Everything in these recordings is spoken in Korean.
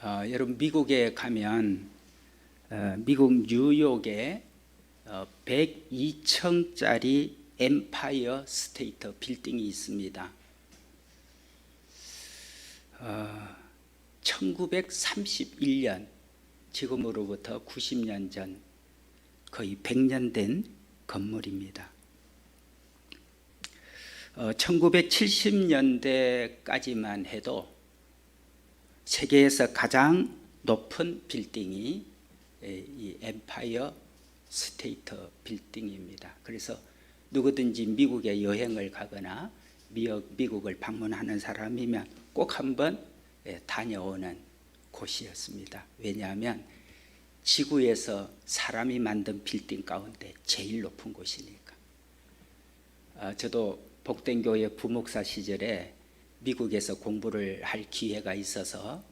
여러분 미국에 가면 미국 뉴욕에 102층짜리 엠파이어 스테이트 빌딩이 있습니다. 1931년, 지금으로부터 90년 전, 거의 100년 된 건물입니다. 1970년대까지만 해도 세계에서 가장 높은 빌딩이 이 엠파이어 스테이트 빌딩입니다. 그래서 누구든지 미국에 여행을 가거나 미국을 방문하는 사람이면 꼭 한번 다녀오는 곳이었습니다. 왜냐하면 지구에서 사람이 만든 빌딩 가운데 제일 높은 곳이니까. 저도 복된교회 부목사 시절에 미국에서 공부를 할 기회가 있어서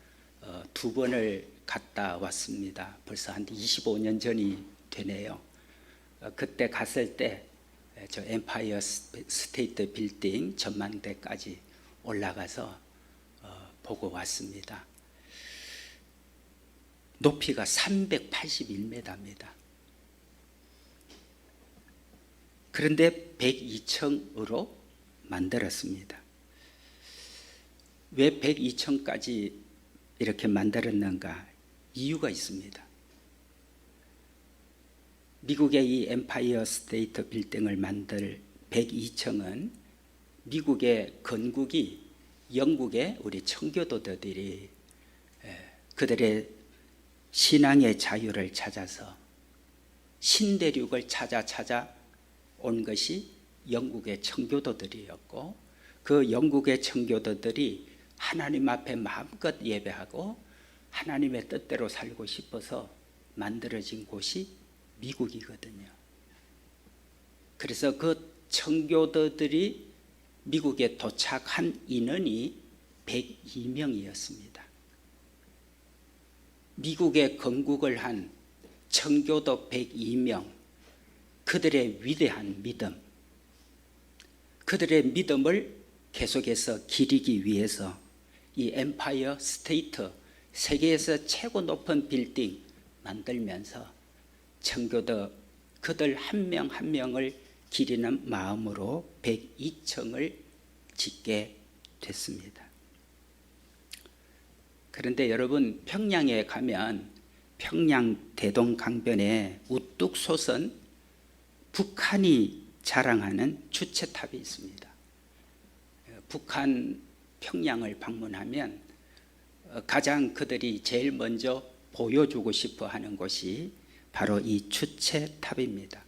2번을 갔다 왔습니다. 벌써 한 25년 전이 되네요. 그때 갔을 때 저 엠파이어 스테이트 빌딩 전망대까지 올라가서 보고 왔습니다. 높이가 381m입니다. 그런데 102층으로 만들었습니다. 왜 102층까지 이렇게 만들었는가? 이유가 있습니다. 미국의 이 엠파이어 스테이트 빌딩을 만들 102층은 미국의 건국이 영국의 우리 청교도들이 그들의 신앙의 자유를 찾아서 신대륙을 찾아 온 것이 영국의 청교도들이었고, 그 영국의 청교도들이 하나님 앞에 마음껏 예배하고 하나님의 뜻대로 살고 싶어서 만들어진 곳이 미국이거든요. 그래서 그 청교도들이 미국에 도착한 인원이 102명이었습니다. 미국에 건국을 한 청교도 102명, 그들의 위대한 믿음, 그들의 믿음을 계속해서 기리기 위해서 이 엠파이어 스테이트, 세계에서 최고 높은 빌딩 만들면서 청교도 그들 한 명 한 명을 기리는 마음으로 102층을 짓게 됐습니다. 그런데 여러분, 평양에 가면 평양 대동강변에 우뚝 솟은 북한이 자랑하는 주체탑이 있습니다. 북한 평양을 방문하면 가장 그들이 제일 먼저 보여주고 싶어 하는 곳이 바로 이 주체탑입니다.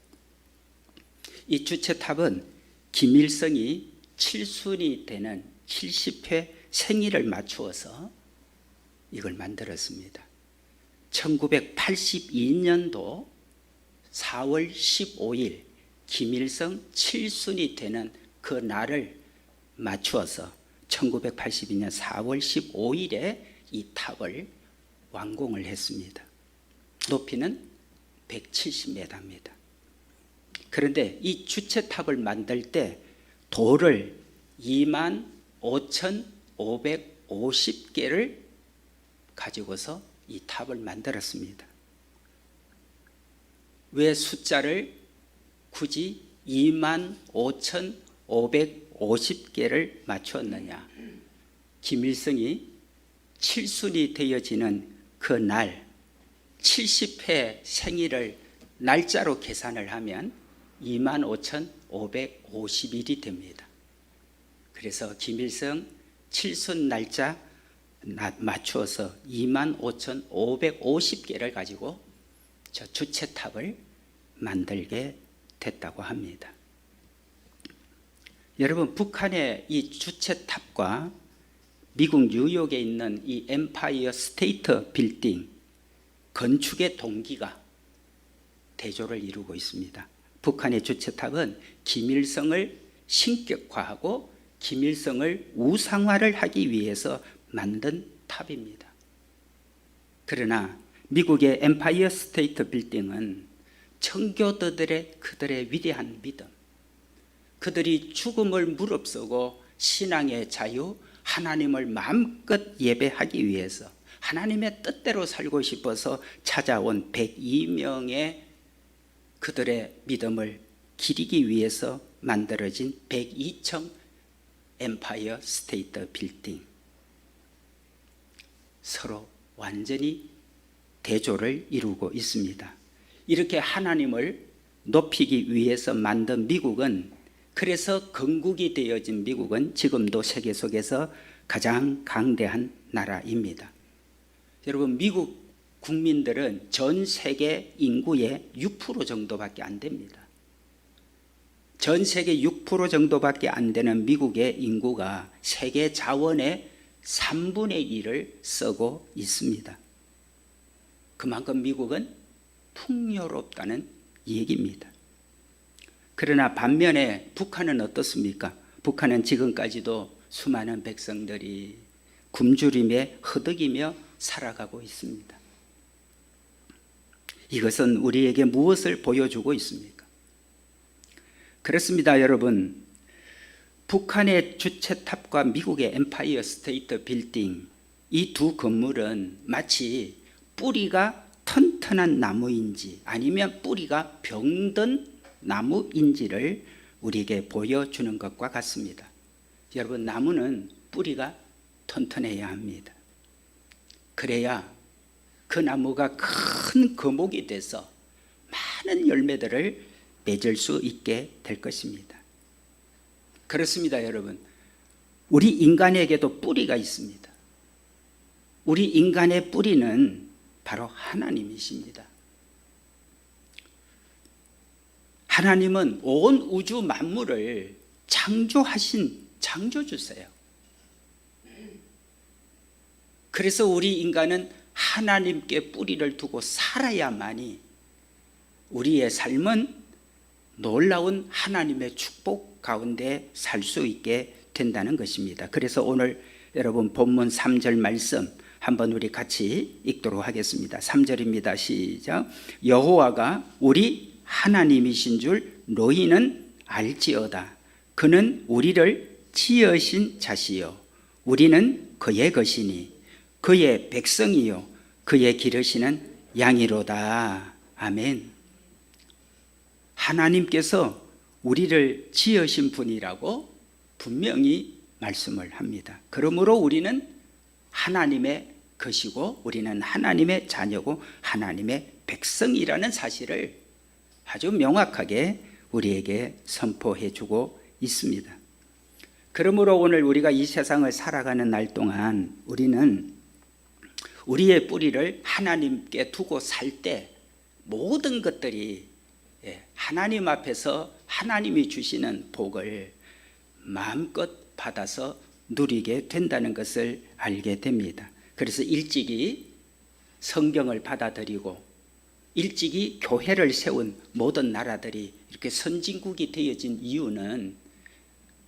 이 주체탑은 김일성이 7순이 되는 70회 생일을 맞추어서 이걸 만들었습니다. 1982년도 4월 15일 김일성 7순이 되는 그 날을 맞추어서 1982년 4월 15일에 이 탑을 완공을 했습니다. 높이는 170m입니다. 그런데 이 주체탑을 만들 때 돌을 25,550개를 가지고서 이 탑을 만들었습니다. 왜 숫자를 굳이 25,550개를 맞추었느냐? 김일성이 7순이 되어지는 그 날 70회 생일을 날짜로 계산을 하면 25,550일이 됩니다. 그래서 김일성 7순 날짜 맞추어서 25,550개를 가지고 저 주체탑을 만들게 됐다고 합니다. 여러분, 북한의 이 주체탑과 미국 뉴욕에 있는 이 엠파이어 스테이트 빌딩 건축의 동기가 대조를 이루고 있습니다. 북한의 주체탑은 김일성을 신격화하고 김일성을 우상화를 하기 위해서 만든 탑입니다. 그러나 미국의 엠파이어 스테이트 빌딩은 청교도들의 그들의 위대한 믿음, 그들이 죽음을 무릅쓰고 신앙의 자유, 하나님을 마음껏 예배하기 위해서 하나님의 뜻대로 살고 싶어서 찾아온 102명의 그들의 믿음을 기리기 위해서 만들어진 102층 엠파이어 스테이트 빌딩, 서로 완전히 대조를 이루고 있습니다. 이렇게 하나님을 높이기 위해서 만든 미국은, 그래서 건국이 되어진 미국은 지금도 세계 속에서 가장 강대한 나라입니다. 여러분, 미국 국민들은 전 세계 인구의 6% 정도밖에 안 됩니다. 전 세계 6% 정도밖에 안 되는 미국의 인구가 세계 자원의 3분의 1을 쓰고 있습니다. 그만큼 미국은 풍요롭다는 얘기입니다. 그러나 반면에 북한은 어떻습니까? 북한은 지금까지도 수많은 백성들이 굶주림에 허덕이며 살아가고 있습니다. 이것은 우리에게 무엇을 보여주고 있습니까? 그렇습니다, 여러분. 북한의 주체탑과 미국의 엠파이어 스테이트 빌딩, 이 두 건물은 마치 뿌리가 튼튼한 나무인지 아니면 뿌리가 병든 나무인지를 우리에게 보여주는 것과 같습니다. 여러분, 나무는 뿌리가 튼튼해야 합니다. 그래야 그 나무가 큰 거목이 돼서 많은 열매들을 맺을 수 있게 될 것입니다. 그렇습니다, 여러분. 우리 인간에게도 뿌리가 있습니다. 우리 인간의 뿌리는 바로 하나님이십니다. 하나님은 온 우주 만물을 창조하신 창조주세요. 그래서 우리 인간은 하나님께 뿌리를 두고 살아야만이 우리의 삶은 놀라운 하나님의 축복 가운데 살 수 있게 된다는 것입니다. 그래서 오늘 여러분 본문 3절 말씀 한번 우리 같이 읽도록 하겠습니다. 3절입니다. 시작. 여호와가 우리 하나님이신 줄 너희는 알지어다. 그는 우리를 지으신 자시요 우리는 그의 것이니 그의 백성이요 그의 기르시는 양이로다. 아멘. 하나님께서 우리를 지으신 분이라고 분명히 말씀을 합니다. 그러므로 우리는 하나님의 것이고 우리는 하나님의 자녀고 하나님의 백성이라는 사실을 아주 명확하게 우리에게 선포해 주고 있습니다. 그러므로 오늘 우리가 이 세상을 살아가는 날 동안 우리는 우리의 뿌리를 하나님께 두고 살 때 모든 것들이 하나님 앞에서 하나님이 주시는 복을 마음껏 받아서 누리게 된다는 것을 알게 됩니다. 그래서 일찍이 성경을 받아들이고 일찍이 교회를 세운 모든 나라들이 이렇게 선진국이 되어진 이유는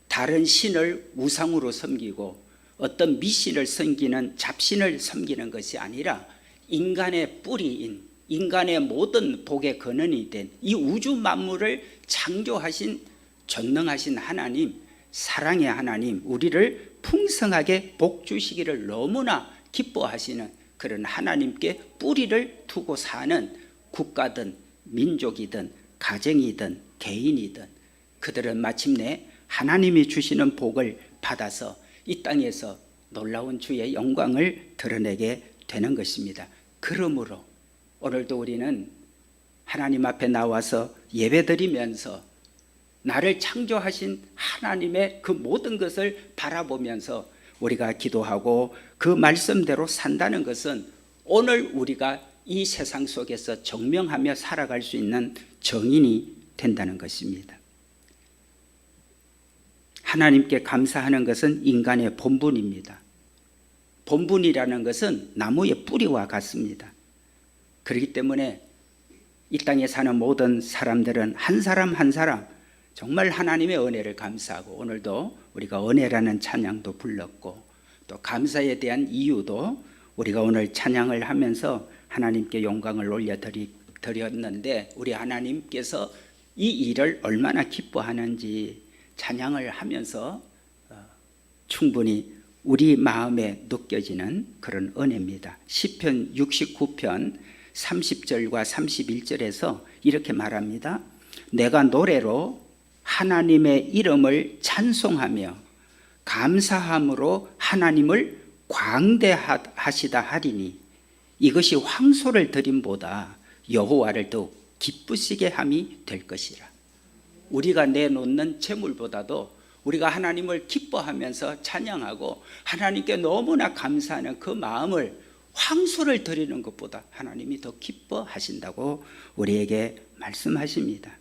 다른 신을 우상으로 섬기고 어떤 미신을 섬기는 잡신을 섬기는 것이 아니라 인간의 뿌리인 인간의 모든 복의 근원이 된 이 우주 만물을 창조하신 전능하신 하나님, 사랑의 하나님, 우리를 풍성하게 복 주시기를 너무나 기뻐하시는 그런 하나님께 뿌리를 두고 사는 국가든 민족이든 가정이든 개인이든 그들은 마침내 하나님이 주시는 복을 받아서 이 땅에서 놀라운 주의 영광을 드러내게 되는 것입니다. 그러므로 오늘도 우리는 하나님 앞에 나와서 예배드리면서 나를 창조하신 하나님의 그 모든 것을 바라보면서 우리가 기도하고 그 말씀대로 산다는 것은 오늘 우리가 이 세상 속에서 정명하며 살아갈 수 있는 정인이 된다는 것입니다. 하나님께 감사하는 것은 인간의 본분입니다. 본분이라는 것은 나무의 뿌리와 같습니다. 그렇기 때문에 이 땅에 사는 모든 사람들은 한 사람 한 사람 정말 하나님의 은혜를 감사하고 오늘도 우리가 은혜라는 찬양도 불렀고 또 감사에 대한 이유도 우리가 오늘 찬양을 하면서 하나님께 영광을 올려드렸는데 우리 하나님께서 이 일을 얼마나 기뻐하는지 찬양을 하면서 충분히 우리 마음에 느껴지는 그런 은혜입니다. 시편 69편 30절과 31절에서 이렇게 말합니다. 내가 노래로 하나님의 이름을 찬송하며 감사함으로 하나님을 광대하시다 하리니 이것이 황소를 드림보다 여호와를 더욱 기쁘시게 함이 될 것이라. 우리가 내놓는 재물보다도 우리가 하나님을 기뻐하면서 찬양하고 하나님께 너무나 감사하는 그 마음을 황소를 드리는 것보다 하나님이 더 기뻐하신다고 우리에게 말씀하십니다.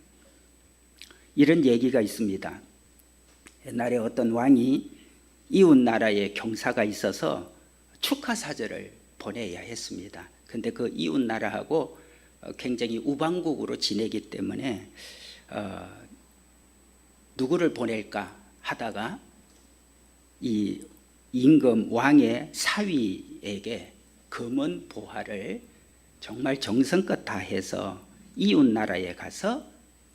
이런 얘기가 있습니다. 옛날에 어떤 왕이 이웃 나라에 경사가 있어서 축하 사절을 보내야 했습니다. 근데 그 이웃 나라하고 굉장히 우방국으로 지내기 때문에 누구를 보낼까 하다가 이 임금 왕의 사위에게 금은 보화를 정말 정성껏 다해서 이웃 나라에 가서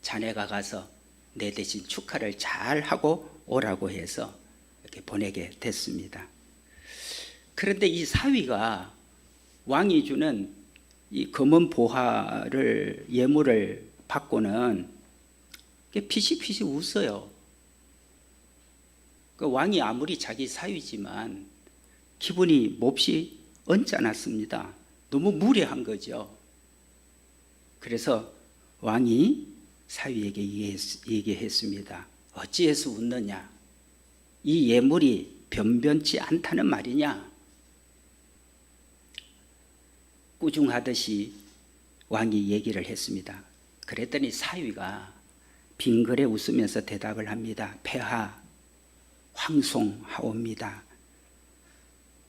자네가 가서 내 대신 축하를 잘 하고 오라고 해서 이렇게 보내게 됐습니다. 그런데 이 사위가 왕이 주는 이 금은 보화를 예물을 받고는 피식피식 웃어요. 그 왕이 아무리 자기 사위지만 기분이 몹시 언짢았습니다. 너무 무례한 거죠. 그래서 왕이 사위에게 얘기했습니다. 어찌해서 웃느냐? 이 예물이 변변치 않다는 말이냐? 꾸중하듯이 왕이 얘기를 했습니다. 그랬더니 사위가 빙그레 웃으면서 대답을 합니다. 폐하 황송하옵니다.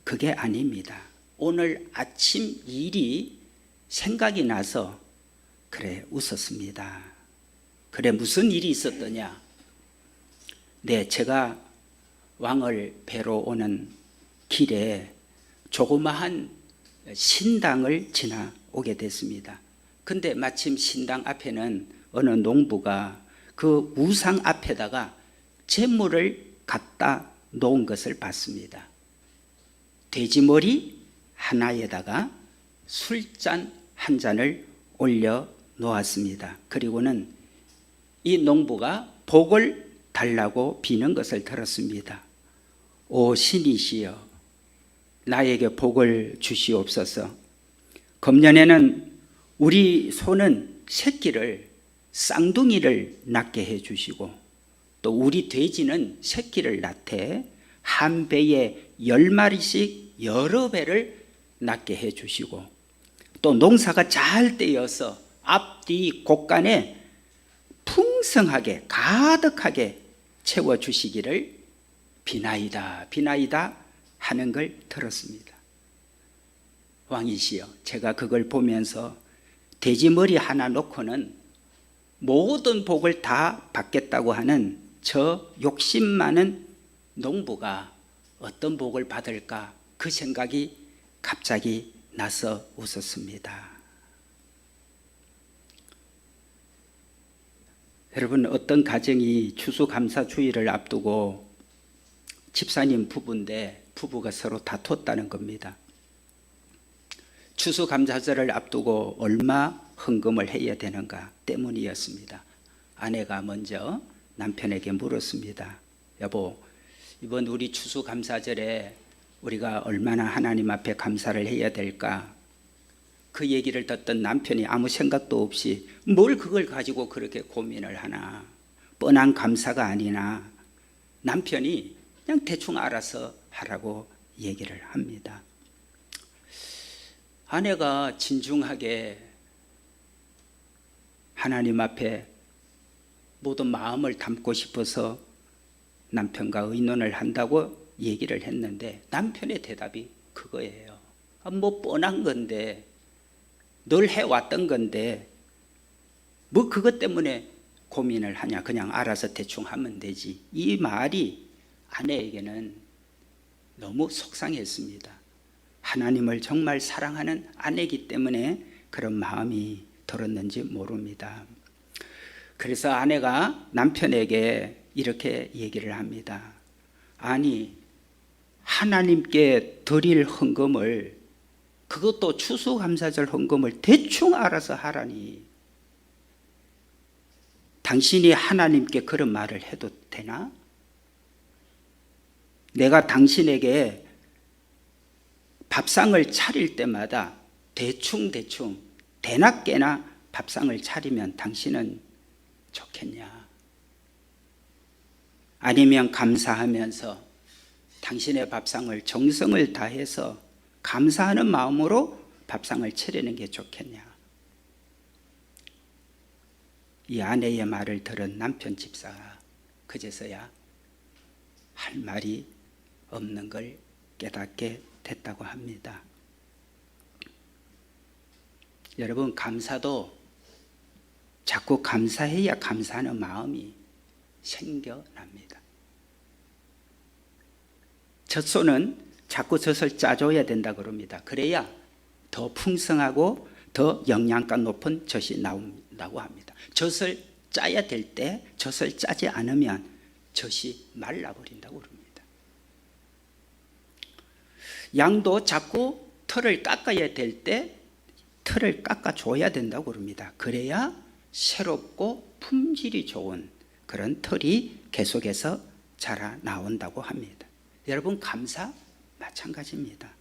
그게 아닙니다. 오늘 아침 일이 생각이 나서 그래 웃었습니다. 그래 무슨 일이 있었더냐? 네, 제가 왕을 뵈러 오는 길에 조그마한 신당을 지나오게 됐습니다. 근데 마침 신당 앞에는 어느 농부가 그 우상 앞에다가 재물을 갖다 놓은 것을 봤습니다. 돼지머리 하나에다가 술잔 한 잔을 올려 놓았습니다. 그리고는 이 농부가 복을 달라고 비는 것을 들었습니다. 오 신이시여, 나에게 복을 주시옵소서. 금년에는 우리 소는 새끼를 쌍둥이를 낳게 해주시고 또 우리 돼지는 새끼를 낳되 한 배에 10마리씩 여러 배를 낳게 해주시고 또 농사가 잘 되어서 앞뒤 곳간에 풍성하게 가득하게 채워주시기를 비나이다 비나이다 하는 걸 들었습니다. 왕이시여, 제가 그걸 보면서 돼지머리 하나 놓고는 모든 복을 다 받겠다고 하는 저 욕심 많은 농부가 어떤 복을 받을까 그 생각이 갑자기 나서 웃었습니다. 여러분, 어떤 가정이 추수감사주의를 앞두고 집사님 부부인데 부부가 서로 다퉜다는 겁니다. 추수감사절을 앞두고 얼마 헌금을 해야 되는가 때문이었습니다. 아내가 먼저 남편에게 물었습니다. 여보, 이번 우리 추수감사절에 우리가 얼마나 하나님 앞에 감사를 해야 될까? 그 얘기를 듣던 남편이 아무 생각도 없이 뭘 그걸 가지고 그렇게 고민을 하나? 뻔한 감사가 아니나. 남편이 그냥 대충 알아서 하라고 얘기를 합니다. 아내가 진중하게 하나님 앞에 모든 마음을 담고 싶어서 남편과 의논을 한다고 얘기를 했는데 남편의 대답이 그거예요. 뭐 뻔한 건데, 늘 해왔던 건데 뭐 그것 때문에 고민을 하냐, 그냥 알아서 대충 하면 되지. 이 말이 아내에게는 너무 속상했습니다. 하나님을 정말 사랑하는 아내이기 때문에 그런 마음이 들었는지 모릅니다. 그래서 아내가 남편에게 이렇게 얘기를 합니다. 아니, 하나님께 드릴 헌금을, 그것도 추수감사절 헌금을 대충 알아서 하라니, 당신이 하나님께 그런 말을 해도 되나? 내가 당신에게 밥상을 차릴 때마다 대충 대낮게나 밥상을 차리면 당신은 좋겠냐? 아니면 감사하면서 당신의 밥상을 정성을 다해서 감사하는 마음으로 밥상을 차리는 게 좋겠냐? 이 아내의 말을 들은 남편 집사가 그제서야 할 말이 없는 걸 깨닫게 됐다고 합니다. 여러분, 감사도 자꾸 감사해야 감사하는 마음이 생겨납니다. 젖소는 자꾸 젖을 짜줘야 된다 그럽니다. 그래야 더 풍성하고 더 영양가 높은 젖이 나온다고 합니다. 젖을 짜야 될 때 젖을 짜지 않으면 젖이 말라버린다고 그럽니다. 양도 자꾸 털을 깎아야 될 때 털을 깎아줘야 된다고 그럽니다. 그래야 새롭고 품질이 좋은 그런 털이 계속해서 자라 나온다고 합니다. 여러분, 감사 마찬가지입니다.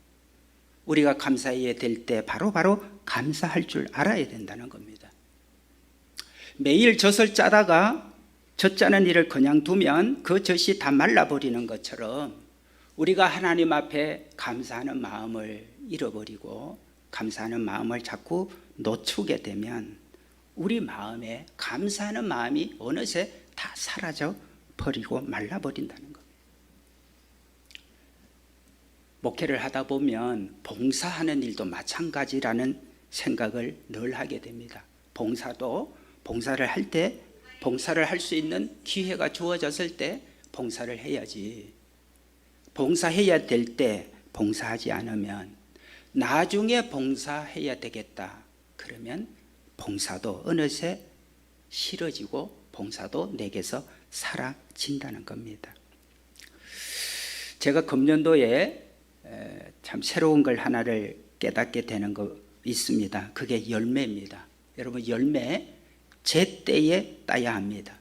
우리가 감사해야 될 때 바로바로 감사할 줄 알아야 된다는 겁니다. 매일 젖을 짜다가 젖 짜는 일을 그냥 두면 그 젖이 다 말라버리는 것처럼 우리가 하나님 앞에 감사하는 마음을 잃어버리고 감사하는 마음을 자꾸 놓치게 되면 우리 마음에 감사하는 마음이 어느새 다 사라져 버리고 말라버린다는 겁니다. 목회를 하다 보면 봉사하는 일도 마찬가지라는 생각을 늘 하게 됩니다. 봉사도 봉사를 할 때 봉사를 할 수 있는 기회가 주어졌을 때 봉사를 해야지, 봉사해야 될 때 봉사하지 않으면 나중에 봉사해야 되겠다 그러면 봉사도 어느새 싫어지고 봉사도 내게서 사라진다는 겁니다. 제가 금년도에 참 새로운 걸 하나를 깨닫게 되는 거 있습니다. 그게 열매입니다. 여러분, 열매 제때에 따야 합니다.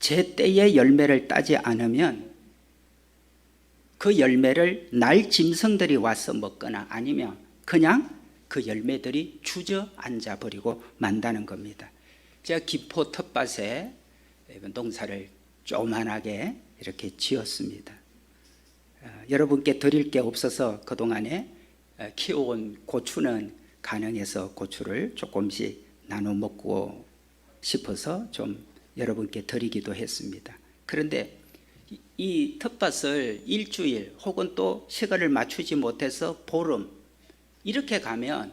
제때에 열매를 따지 않으면 그 열매를 날 짐승들이 와서 먹거나 아니면 그냥 그 열매들이 주저앉아 버리고 만다는 겁니다. 제가 김포 텃밭에 농사를 조그만하게 이렇게 지었습니다. 여러분께 드릴 게 없어서 그동안에 키워온 고추는 가능해서 고추를 조금씩 나눠 먹고 싶어서 좀 여러분께 드리기도 했습니다. 그런데 이 텃밭을 일주일 혹은 또 시간을 맞추지 못해서 보름 이렇게 가면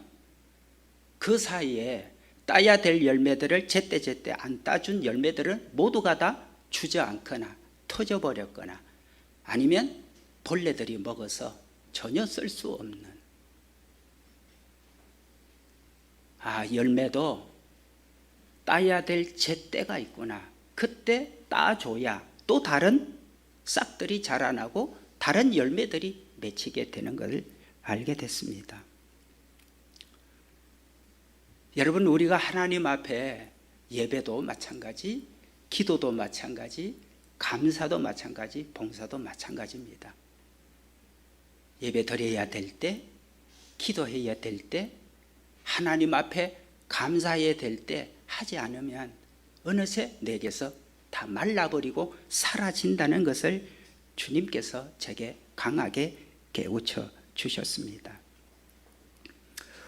그 사이에 따야 될 열매들을 제때 안 따준 열매들은 모두가 다 주저앉거나 터져버렸거나 아니면 벌레들이 먹어서 전혀 쓸 수 없는, 열매도 따야 될 제때가 있구나. 그때 따줘야 또 다른 싹들이 자라나고 다른 열매들이 맺히게 되는 것을 알게 됐습니다. 여러분, 우리가 하나님 앞에 예배도 마찬가지, 기도도 마찬가지, 감사도 마찬가지, 봉사도 마찬가지입니다. 예배 드려야 될 때, 기도해야 될 때, 하나님 앞에 감사해야 될 때 하지 않으면 어느새 내게서 다 말라버리고 사라진다는 것을 주님께서 제게 강하게 깨우쳐 주셨습니다.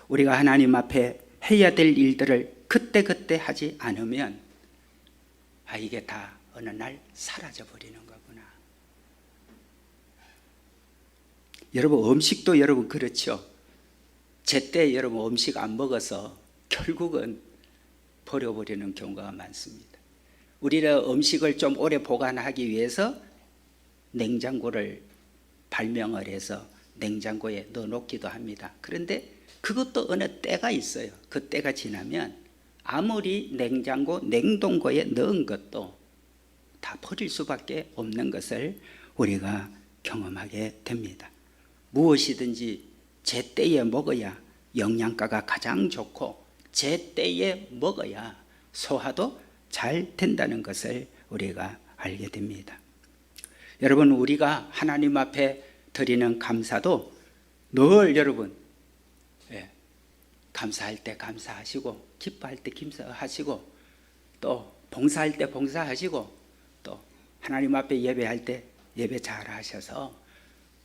우리가 하나님 앞에 해야 될 일들을 그때그때 하지 않으면 이게 다 어느 날 사라져 버리는 거구나. 여러분, 음식도 여러분 그렇죠. 제때 여러분 음식 안 먹어서 결국은 버려버리는 경우가 많습니다. 우리는 음식을 좀 오래 보관하기 위해서 냉장고를 발명을 해서 냉장고에 넣어놓기도 합니다. 그런데 그것도 어느 때가 있어요. 그 때가 지나면 아무리 냉동고에 넣은 것도 다 버릴 수밖에 없는 것을 우리가 경험하게 됩니다. 무엇이든지 제때에 먹어야 영양가가 가장 좋고 제때에 먹어야 소화도 잘 된다는 것을 우리가 알게 됩니다. 여러분, 우리가 하나님 앞에 드리는 감사도 늘 여러분 감사할 때 감사하시고 기뻐할 때 기뻐하시고 또 봉사할 때 봉사하시고 또 하나님 앞에 예배할 때 예배 잘 하셔서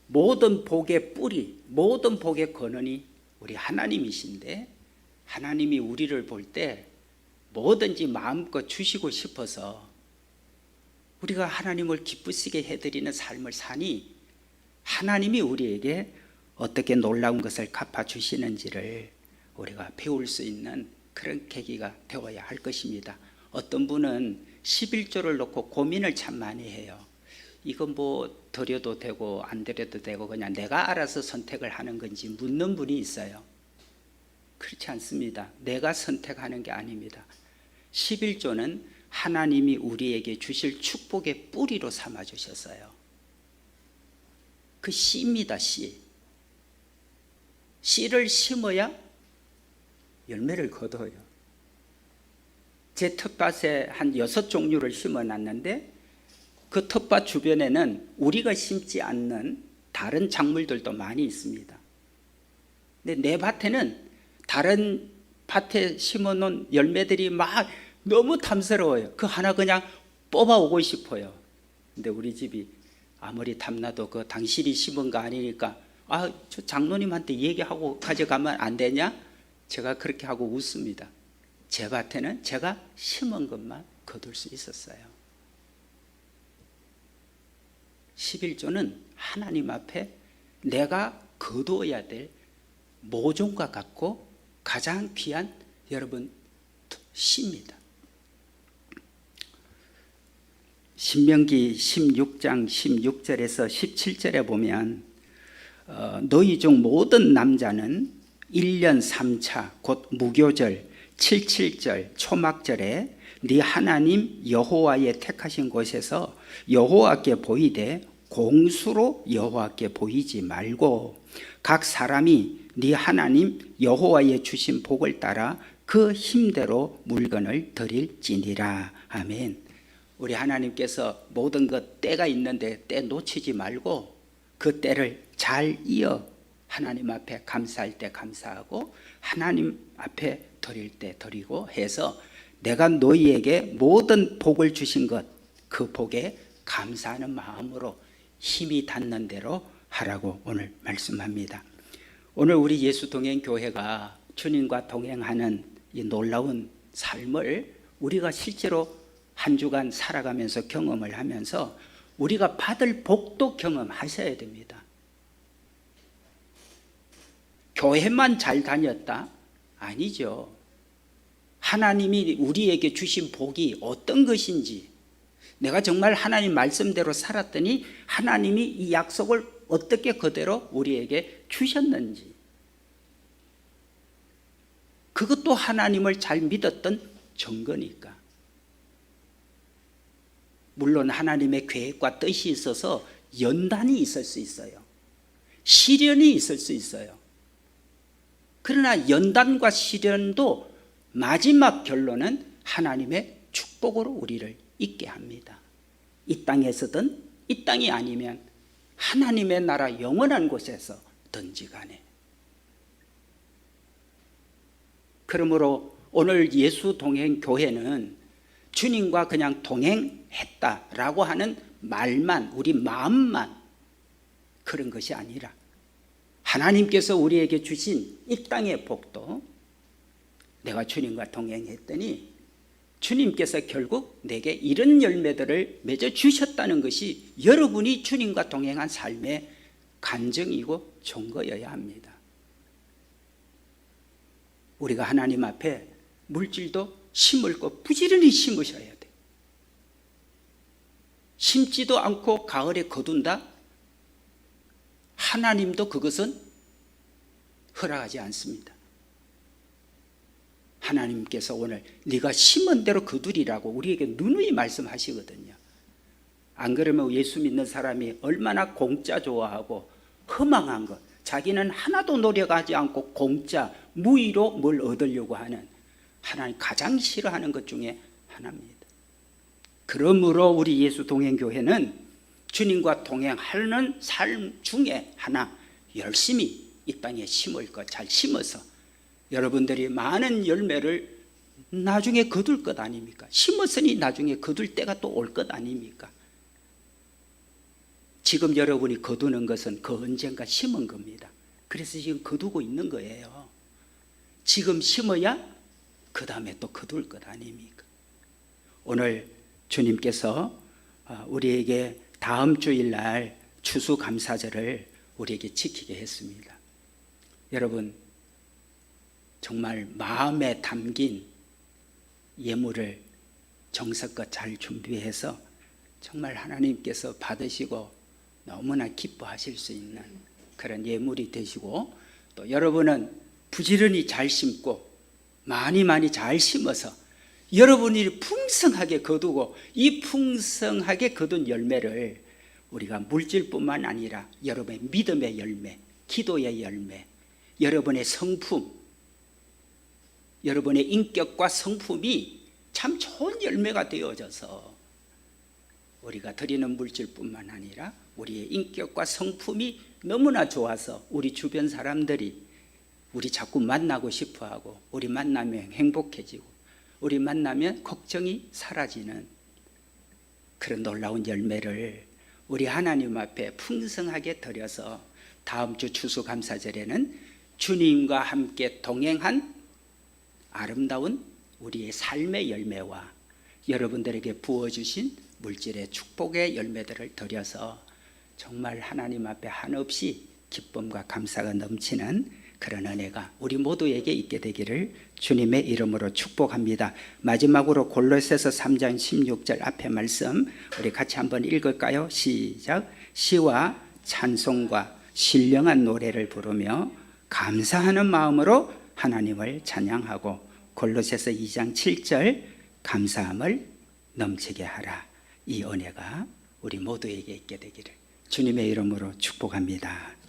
모든 복의 뿌리, 모든 복의 근원이 우리 하나님이신데 하나님이 우리를 볼 때 뭐든지 마음껏 주시고 싶어서 우리가 하나님을 기쁘시게 해드리는 삶을 사니 하나님이 우리에게 어떻게 놀라운 것을 갚아주시는지를 우리가 배울 수 있는 그런 계기가 되어야 할 것입니다. 어떤 분은 11조를 놓고 고민을 참 많이 해요. 이거 뭐 드려도 되고 안 드려도 되고 그냥 내가 알아서 선택을 하는 건지 묻는 분이 있어요. 그렇지 않습니다. 내가 선택하는 게 아닙니다. 11조는 하나님이 우리에게 주실 축복의 뿌리로 삼아주셨어요. 그 씨입니다. 씨. 씨를 심어야 열매를 거둬요. 제 텃밭에 한 6종류를 심어놨는데 그 텃밭 주변에는 우리가 심지 않는 다른 작물들도 많이 있습니다. 근데 내 밭에는 다른 밭에 심어놓은 열매들이 막 너무 탐스러워요. 그 하나 그냥 뽑아오고 싶어요. 근데 우리 집이 아무리 탐나도 그 당신이 심은 거 아니니까 저 장로님한테 얘기하고 가져가면 안 되냐? 제가 그렇게 하고 웃습니다. 제 밭에는 제가 심은 것만 거둘 수 있었어요. 11조는 하나님 앞에 내가 거두어야 될 모종과 같고 가장 귀한 여러분 씨입니다. 신명기 16장 16절에서 17절에 보면 너희 중 모든 남자는 1년 3차 곧 무교절 77절 초막절에 네 하나님 여호와의 택하신 곳에서 여호와께 보이되 공수로 여호와께 보이지 말고 각 사람이 네 하나님 여호와의 주신 복을 따라 그 힘대로 물건을 드릴지니라. 아멘. 우리 하나님께서 모든 것 때가 있는데 때 놓치지 말고 그 때를 잘 이어 하나님 앞에 감사할 때 감사하고 하나님 앞에 드릴 때 드리고 해서 내가 너희에게 모든 복을 주신 것 그 복에 감사하는 마음으로 힘이 닿는 대로 하라고 오늘 말씀합니다. 오늘 우리 예수동행교회가 주님과 동행하는 이 놀라운 삶을 우리가 실제로 한 주간 살아가면서 경험을 하면서 우리가 받을 복도 경험하셔야 됩니다. 교회만 잘 다녔다? 아니죠. 하나님이 우리에게 주신 복이 어떤 것인지, 내가 정말 하나님 말씀대로 살았더니 하나님이 이 약속을 어떻게 그대로 우리에게 주셨는지, 그것도 하나님을 잘 믿었던 증거니까. 물론 하나님의 계획과 뜻이 있어서 연단이 있을 수 있어요. 시련이 있을 수 있어요. 그러나 연단과 시련도 마지막 결론은 하나님의 축복으로 우리를 있게 합니다. 이 땅에서든 이 땅이 아니면 하나님의 나라 영원한 곳에서든지 간에. 그러므로 오늘 예수 동행 교회는 주님과 그냥 동행했다라고 하는 말만, 우리 마음만 그런 것이 아니라 하나님께서 우리에게 주신 이 땅의 복도, 내가 주님과 동행했더니 주님께서 결국 내게 이런 열매들을 맺어 주셨다는 것이 여러분이 주님과 동행한 삶의 간증이고 증거여야 합니다. 우리가 하나님 앞에 물질도 심을 것 부지런히 심으셔야 돼. 심지도 않고 가을에 거둔다? 하나님도 그것은 허락하지 않습니다. 하나님께서 오늘 네가 심은 대로 거두리라고 우리에게 누누이 말씀하시거든요. 안 그러면 예수 믿는 사람이 얼마나 공짜 좋아하고 허망한 것, 자기는 하나도 노력하지 않고 공짜 무의로 뭘 얻으려고 하는, 하나님 가장 싫어하는 것 중에 하나입니다. 그러므로 우리 예수 동행교회는 주님과 동행하는 삶 중에 하나, 열심히 이 땅에 심을 것 잘 심어서 여러분들이 많은 열매를 나중에 거둘 것 아닙니까? 심었으니 나중에 거둘 때가 또 올 것 아닙니까? 지금 여러분이 거두는 것은 그 언젠가 심은 겁니다. 그래서 지금 거두고 있는 거예요. 지금 심어야 그 다음에 또 거둘 것 아닙니까? 오늘 주님께서 우리에게 다음 주일날 추수감사절을 우리에게 지키게 했습니다. 여러분, 정말 마음에 담긴 예물을 정성껏 잘 준비해서 정말 하나님께서 받으시고 너무나 기뻐하실 수 있는 그런 예물이 되시고, 또 여러분은 부지런히 잘 심고 많이 잘 심어서 여러분이 풍성하게 거두고, 이 풍성하게 거둔 열매를 우리가 물질뿐만 아니라 여러분의 믿음의 열매, 기도의 열매, 여러분의 성품, 여러분의 인격과 성품이 참 좋은 열매가 되어져서 우리가 드리는 물질뿐만 아니라 우리의 인격과 성품이 너무나 좋아서 우리 주변 사람들이 우리 자꾸 만나고 싶어하고, 우리 만나면 행복해지고, 우리 만나면 걱정이 사라지는 그런 놀라운 열매를 우리 하나님 앞에 풍성하게 드려서 다음 주 추수감사절에는 주님과 함께 동행한 아름다운 우리의 삶의 열매와 여러분들에게 부어주신 물질의 축복의 열매들을 드려서 정말 하나님 앞에 한없이 기쁨과 감사가 넘치는 그런 은혜가 우리 모두에게 있게 되기를 주님의 이름으로 축복합니다. 마지막으로 골로새서 3장 16절 앞에 말씀 우리 같이 한번 읽을까요? 시작. 시와 찬송과 신령한 노래를 부르며 감사하는 마음으로 하나님을 찬양하고, 골로새서 2장 7절 감사함을 넘치게 하라. 이 은혜가 우리 모두에게 있게 되기를 주님의 이름으로 축복합니다.